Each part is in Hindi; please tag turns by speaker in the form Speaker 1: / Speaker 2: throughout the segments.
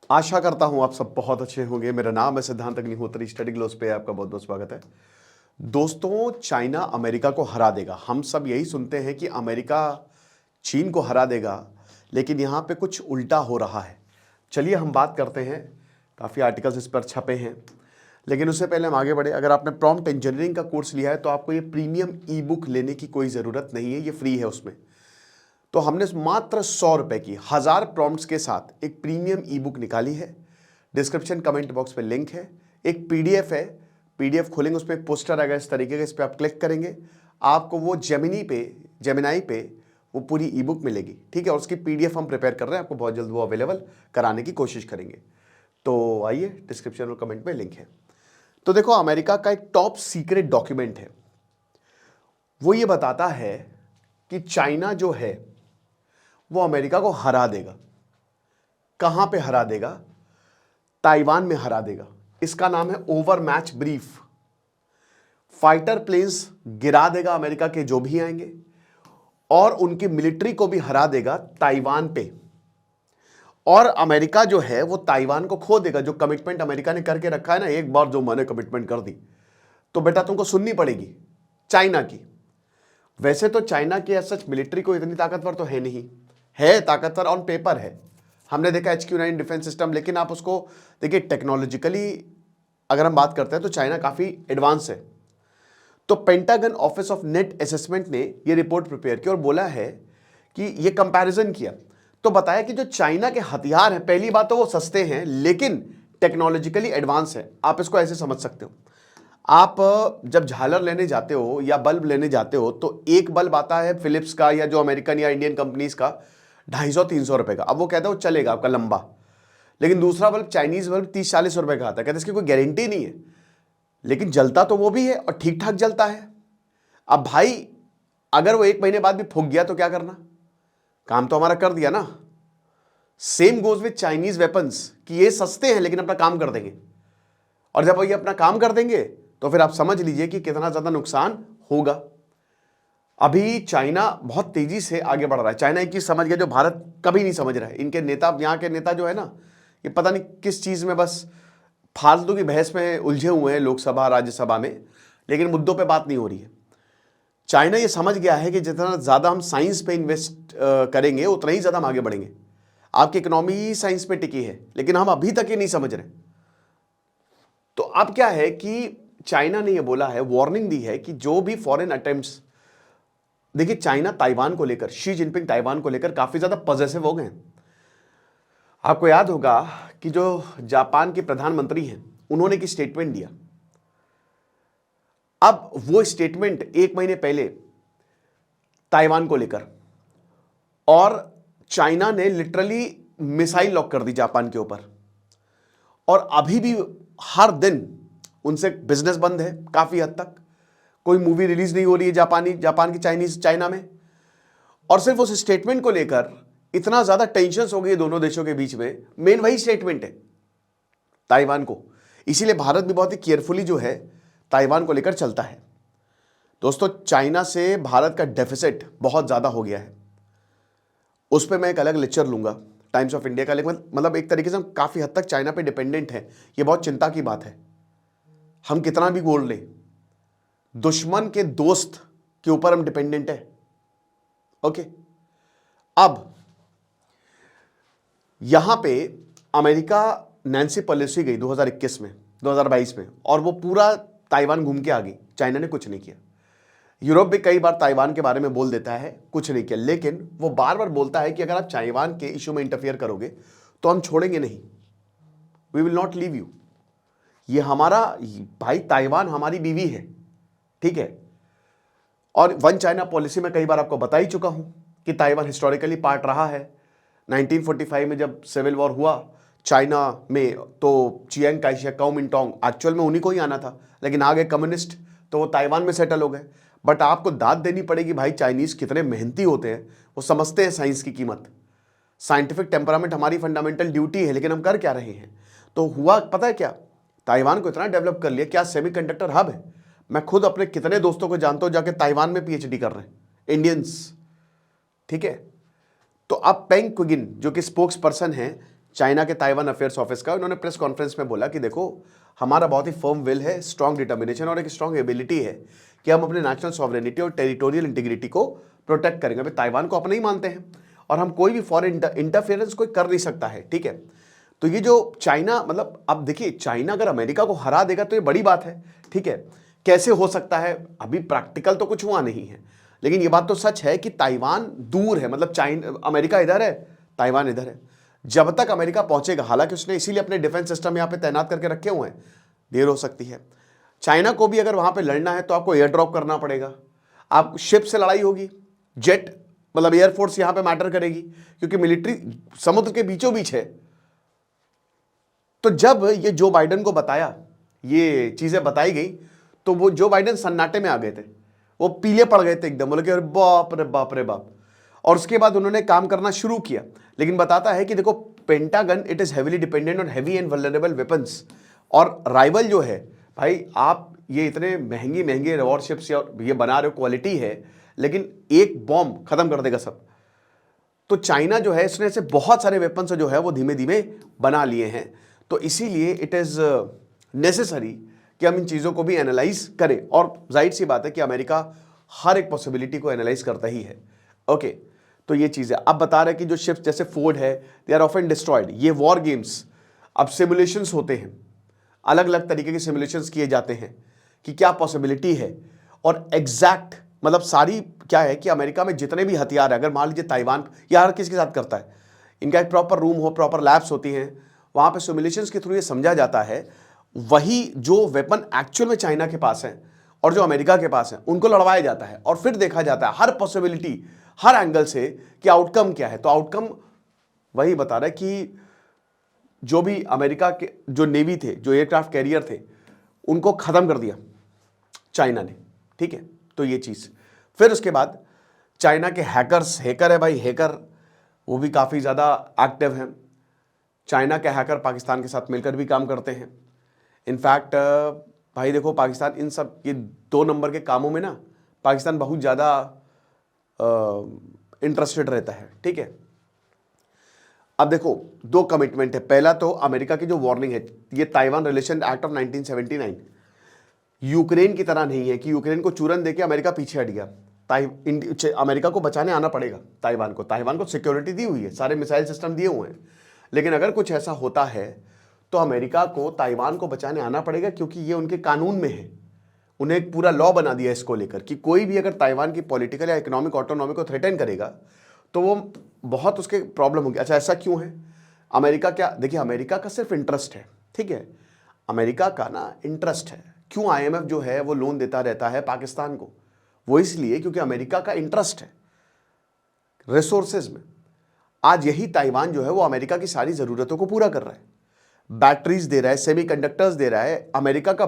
Speaker 1: आशा करता हूं आप सब बहुत अच्छे होंगे। मेरा नाम है सिद्धांत अग्निहोत्री। स्टडी ग्लोस पे आपका बहुत बहुत स्वागत है। दोस्तों, चाइना अमेरिका को हरा देगा। हम सब यही सुनते हैं कि अमेरिका चीन को हरा देगा, लेकिन यहाँ पे कुछ उल्टा हो रहा है। चलिए हम बात करते हैं। काफ़ी आर्टिकल्स इस पर छपे हैं, लेकिन उससे पहले हम आगे बढ़े। अगर आपने प्रॉम्प्ट इंजीनियरिंग का कोर्स लिया है तो आपको ये प्रीमियम ई बुक लेने की कोई ज़रूरत नहीं है, ये फ्री है उसमें। तो हमने मात्र 100 रुपए की 1000 प्रॉम्प्ट्स के साथ एक प्रीमियम ई बुक निकाली है। डिस्क्रिप्शन कमेंट बॉक्स पे लिंक है। एक पीडीएफ है, पीडीएफ खोलेंगे उसमें एक पोस्टर आएगा इस तरीके का, इस पर आप क्लिक करेंगे, आपको वो जेमिनाई पे वो पूरी ई बुक मिलेगी। ठीक है, और उसकी पीडीएफ हम प्रिपेयर कर रहे हैं, आपको बहुत जल्द वो अवेलेबल कराने की कोशिश करेंगे। तो आइए, डिस्क्रिप्शन और कमेंट में लिंक है। तो देखो, अमेरिका का एक टॉप सीक्रेट डॉक्यूमेंट है, वो ये बताता है कि चाइना जो है वो अमेरिका को हरा देगा। कहां पे हरा देगा? ताइवान में हरा देगा। इसका नाम है ओवर मैच ब्रीफ। फाइटर प्लेन्स गिरा देगा अमेरिका के जो भी आएंगे, और उनकी मिलिट्री को भी हरा देगा ताइवान पे। और अमेरिका जो है वो ताइवान को खो देगा। जो कमिटमेंट अमेरिका ने करके रखा है ना, एक बार जो मैंने कमिटमेंट कर दी तो बेटा तुमको सुननी पड़ेगी चाइना की। वैसे तो चाइना की सच मिलिट्री को इतनी ताकतवर तो है नहीं, है ताकतवर ऑन पेपर है। हमने देखा HQ-9 डिफेंस सिस्टम, लेकिन आप उसको देखिए टेक्नोलॉजिकली अगर हम बात करते हैं तो चाइना काफ़ी एडवांस है। तो pentagon office of net assessment ने ये रिपोर्ट प्रिपेयर की और बोला है कि ये कंपैरिजन किया तो बताया कि जो चाइना के हथियार हैं, पहली बात तो वो सस्ते हैं लेकिन टेक्नोलॉजिकली एडवांस है। आप इसको ऐसे समझ सकते हो, आप जब झालर लेने जाते हो या बल्ब लेने जाते हो तो एक बल्ब आता है फिलिप्स का या जो अमेरिकन या इंडियन कंपनीज का 250-300 रुपए का। अब वो कहता है वो चलेगा आपका लंबा, लेकिन दूसरा बल्ब चाइनीज बल्ब 30-40 रुपए का आता है। कहते हैं इसकी कोई गारंटी नहीं है, लेकिन जलता तो वो भी है और ठीक ठाक जलता है। अब भाई अगर वो 1 महीने बाद भी फूक गया तो क्या करना? काम तो हमारा कर दिया ना। Same goes with Chinese weapons कि ये सस्ते हैं लेकिन अपना काम कर देंगे, और जब ये अपना काम कर देंगे तो फिर आप समझ लीजिए कि कितना ज्यादा नुकसान होगा। अभी चाइना बहुत तेजी से आगे बढ़ रहा है। चाइना एक चीज समझ गया जो भारत कभी नहीं समझ रहा है। इनके नेता, यहाँ के नेता जो है ना, ये पता नहीं किस चीज में बस फालतू की बहस में उलझे हुए हैं, लोकसभा राज्यसभा में, लेकिन मुद्दों पे बात नहीं हो रही है। चाइना ये समझ गया है कि जितना ज़्यादा हम साइंस पे इन्वेस्ट करेंगे उतना ही ज़्यादा हम आगे बढ़ेंगे। आपकी इकोनॉमी ही साइंस पे टिकी है, लेकिन हम अभी तक ये नहीं समझ रहे। तो अब क्या है कि चाइना ने ये बोला है, वार्निंग दी है कि जो भी फॉरेन अटेम्प्ट्स, देखिए चाइना ताइवान को लेकर, शी जिनपिंग ताइवान को लेकर काफ़ी ज़्यादा पॉजिटिव हो गए हैं। आपको याद होगा कि जो जापान के प्रधानमंत्री हैं उन्होंने एक स्टेटमेंट दिया। अब वो स्टेटमेंट 1 महीने पहले ताइवान को लेकर, और चाइना ने लिटरली मिसाइल लॉक कर दी जापान के ऊपर, और अभी भी हर दिन उनसे बिजनेस बंद है काफी हद तक। कोई मूवी रिलीज नहीं हो रही है जापान की चाइना में। और सिर्फ उस स्टेटमेंट को लेकर इतना ज्यादा टेंशन हो गई है दोनों देशों के बीच में। मेन वही स्टेटमेंट है ताइवान को, इसीलिए भारत भी बहुत ही केयरफुली जो है ताइवान को लेकर चलता है। दोस्तों, चाइना से भारत का डेफिसिट बहुत ज़्यादा हो गया है। उस पर मैं एक अलग लेक्चर लूंगा टाइम्स ऑफ इंडिया का, लेकिन मतलब एक तरीके से हम काफ़ी हद तक चाइना पे डिपेंडेंट हैं। ये बहुत चिंता की बात है। हम कितना भी बोल लें, दुश्मन के दोस्त के ऊपर हम डिपेंडेंट है। ओके, अब यहां पे अमेरिका नैन्सी पेलोसी गई 2022 में, और वो पूरा ताइवान घूम के आ गई। चाइना ने कुछ नहीं किया। यूरोप भी कई बार ताइवान के बारे में बोल देता है, कुछ नहीं किया, लेकिन वो बार बार बोलता है कि अगर आप ताइवान के इशू में इंटरफियर करोगे तो हम छोड़ेंगे नहीं, we will not leave you. ये हमारा भाई, ताइवान हमारी बीवी है, ठीक है। और वन चाइना पॉलिसी में कई बार आपको बता ही चुका हूं कि ताइवान हिस्टोरिकली पार्ट रहा है। 1945 में जब सिविल वॉर हुआ चाइना में, तो चियांग काई शेक, काओमिंटांग, एक्चुअल में उन्हीं को ही आना था, लेकिन आ गए कम्युनिस्ट तो वो ताइवान में सेटल हो गए। बट आपको दाद देनी पड़ेगी भाई, चाइनीज कितने मेहनती होते हैं, वो समझते हैं साइंस की कीमत। साइंटिफिक टेम्परामेंट हमारी फंडामेंटल ड्यूटी है, लेकिन हम कर क्या रहे हैं? तो हुआ पता है क्या, ताइवान को इतना डेवलप कर लिया, क्या सेमीकंडक्टर हब है। मैं खुद अपने कितने दोस्तों को जानता हूं जाके ताइवान में PhD कर रहे हैं, इंडियंस, ठीक है। तो अब पेंग क्विगिन जो कि स्पोक्स पर्सन है चाइना के ताइवान अफेयर्स ऑफिस का, उन्होंने प्रेस कॉन्फ्रेंस में बोला कि देखो हमारा बहुत ही फर्म विल है, स्ट्रॉन्ग डिटर्मिनेशन और एक स्ट्रॉन्ग एबिलिटी है कि हम अपने नेशनल सॉवरेनिटी और टेरिटोरियल इंटीग्रिटी को प्रोटेक्ट करेंगे। अभी ताइवान को अपना ही मानते हैं और हम कोई भी फॉरेन इंटरफेरेंस कोई कर नहीं सकता है, ठीक है। तो ये जो चाइना, मतलब अब देखिए चाइना अगर अमेरिका को हरा देगा तो ये बड़ी बात है, ठीक है। कैसे हो सकता है, अभी प्रैक्टिकल तो कुछ हुआ नहीं है, लेकिन ये बात तो सच है कि ताइवान दूर है, मतलब चाइना, अमेरिका इधर है, ताइवान इधर है। जब तक अमेरिका पहुंचेगा, हालांकि उसने इसीलिए अपने डिफेंस सिस्टम यहां पे तैनात करके रखे हुए हैं, देर हो सकती है। चाइना को भी अगर वहां पे लड़ना है तो आपको एयर ड्रॉप करना पड़ेगा, आप शिप से लड़ाई होगी, जेट मतलब एयरफोर्स यहां पे मैटर करेगी, क्योंकि मिलिट्री समुद्र के बीचों बीच है। तो जब ये जो बाइडेन को बताया, ये चीजें बताई गई, तो वो जो बाइडेन सन्नाटे में आ गए थे, वो पीले पड़ गए थे एकदम, बोले कि अरे बाप रे बाप रे बाप। और उसके बाद उन्होंने काम करना शुरू किया, लेकिन बताता है कि देखो pentagon it is heavily dependent on heavy and vulnerable weapons, और राइवल जो है भाई, आप ये इतने महंगी महंगे वॉरशिप्स ये बना रहे हो, क्वालिटी है, लेकिन एक बॉम्ब खत्म कर देगा सब। तो चाइना जो है इसने ऐसे बहुत सारे वेपन्स जो है वो धीमे धीमे बना लिए हैं। तो इसीलिए इट इज नेसेसरी कि हम इन चीज़ों को भी एनालाइज करें, और जाहिर सी बात है कि अमेरिका हर एक पॉसिबिलिटी को एनालाइज करता ही है। ओके, तो ये चीज़ है। अब बता रहे हैं कि जो शिप्स जैसे फोर्ड है, दे आर ऑफन डिस्ट्रॉयड। ये वॉर गेम्स, अब सिमुलेशंस होते हैं, अलग अलग तरीके के सिमुलेशंस किए जाते हैं कि क्या पॉसिबिलिटी है, और एग्जैक्ट मतलब सारी क्या है कि अमेरिका में जितने भी हथियार है, अगर मान लीजिए ताइवान या हर किसी के साथ करता है, इनका एक प्रॉपर रूम हो, प्रॉपर लैब्स होती हैं, वहाँ पे सिमुलेशंस के थ्रू ये समझा जाता है वही जो वेपन एक्चुअल में चाइना के पास है और जो अमेरिका के पास है, उनको लड़वाया जाता है, और फिर देखा जाता है हर पॉसिबिलिटी, हर एंगल से कि आउटकम क्या है। तो आउटकम वही बता रहा है कि जो भी अमेरिका के जो नेवी थे, जो एयरक्राफ्ट कैरियर थे, उनको खत्म कर दिया चाइना ने, ठीक है। तो ये चीज़, फिर उसके बाद चाइना के हैकर है भाई, हैकर वो भी काफ़ी ज़्यादा एक्टिव हैं। चाइना के हैकर पाकिस्तान के साथ मिलकर भी काम करते हैं। इनफैक्ट भाई देखो, पाकिस्तान इन सब ये 2 नंबर के कामों में ना, पाकिस्तान बहुत ज़्यादा इंटरेस्टेड रहता है, ठीक है। अब देखो 2 कमिटमेंट है। पहला तो अमेरिका की जो वार्निंग है, ये Taiwan relation act of 1979 Ukraine की तरह नहीं है कि यूक्रेन को चूरन देके अमेरिका पीछे हट गया। अमेरिका को बचाने आना पड़ेगा ताइवान को सिक्योरिटी दी हुई है, सारे मिसाइल सिस्टम दिए हुए हैं, लेकिन अगर कुछ ऐसा होता है तो अमेरिका को ताइवान को बचाने आना पड़ेगा, क्योंकि ये उनके कानून में है। उन्हें एक पूरा लॉ बना दिया इसको लेकर कि कोई भी अगर ताइवान की पॉलिटिकल या इकोनॉमिक ऑटोनॉमी को थ्रेटन करेगा तो वो बहुत उसके प्रॉब्लम होगी। अच्छा, ऐसा क्यों है? अमेरिका क्या, देखिए अमेरिका का सिर्फ इंटरेस्ट है, ठीक है, अमेरिका का ना इंटरेस्ट है। क्यों IMF जो है वो लोन देता रहता है पाकिस्तान को? वो इसलिए क्योंकि अमेरिका का इंटरेस्ट है रिसोर्सेज में। आज यही ताइवान जो है वो अमेरिका की सारी ज़रूरतों को पूरा कर रहा है, बैटरीज दे रहा है, सेमीकंडक्टर्स दे रहा है, अमेरिका का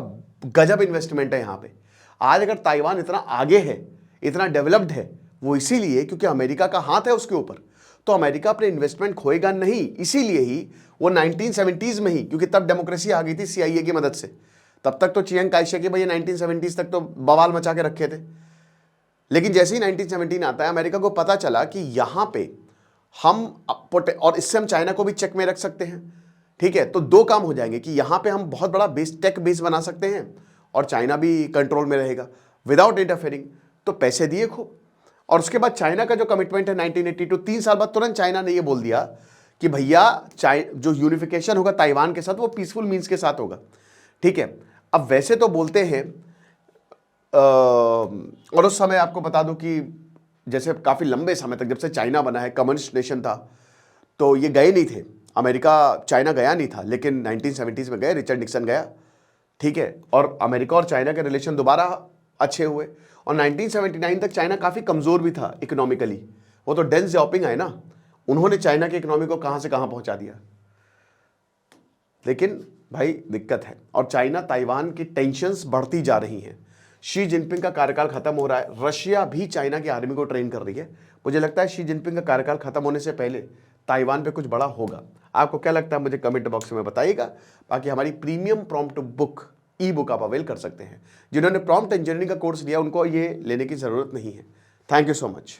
Speaker 1: गजब इन्वेस्टमेंट है यहाँ पे। आज अगर ताइवान इतना आगे है, इतना डेवलप्ड है, वो इसीलिए क्योंकि अमेरिका का हाथ है उसके ऊपर। तो अमेरिका अपने इन्वेस्टमेंट खोएगा नहीं, इसीलिए ही वो 1970s में ही, क्योंकि तब डेमोक्रेसी आ गई थी CIA की मदद से। तब तक तो चियांग काई शेक भैया 1970s तक तो बवाल मचा के रखे थे, लेकिन जैसे ही 1917 आता है, अमेरिका को पता चला कि यहाँ पे हम और इससे हम चाइना को भी चेक में रख सकते हैं, ठीक है। तो 2 काम हो जाएंगे कि यहाँ पे हम बहुत बड़ा टेक बेस बना सकते हैं और चाइना भी कंट्रोल में रहेगा विदाउट इंटरफेयरिंग। तो पैसे दिए खूब, और उसके बाद चाइना का जो कमिटमेंट है 1982, 3 साल बाद तुरंत चाइना ने ये बोल दिया कि भैया जो यूनिफिकेशन होगा ताइवान के साथ वो पीसफुल मीन्स के साथ होगा, ठीक है। अब वैसे तो बोलते हैं, और उस समय आपको बता दूं कि जैसे काफ़ी लंबे समय तक, जब से चाइना बना है, कम्युनिस्ट नेशन था, तो ये गए नहीं थे अमेरिका, चाइना गया नहीं था, लेकिन 1970s में गए, रिचर्ड निक्सन गया, ठीक है। और अमेरिका और चाइना के रिलेशन दोबारा अच्छे हुए, और 1979 तक चाइना काफ़ी कमज़ोर भी था इकोनॉमिकली। वो तो डेंग जियाओपिंग आए ना, उन्होंने चाइना की इकोनॉमी को कहाँ से कहाँ पहुँचा दिया। लेकिन भाई दिक्कत है, और चाइना ताइवान की टेंशन्स बढ़ती जा रही हैं। शी जिनपिंग का कार्यकाल खत्म हो रहा है, रशिया भी चाइना की आर्मी को ट्रेन कर रही है। मुझे लगता है शी जिनपिंग का कार्यकाल खत्म होने से पहले ताइवान पे कुछ बड़ा होगा। आपको क्या लगता है मुझे कमेंट बॉक्स में बताइएगा। बाकी हमारी प्रीमियम प्रॉम्प्ट बुक ई-बुक आप अवेल कर सकते हैं। जिन्होंने प्रॉम्प्ट इंजीनियरिंग का कोर्स लिया उनको ये लेने की ज़रूरत नहीं है। Thank you so much.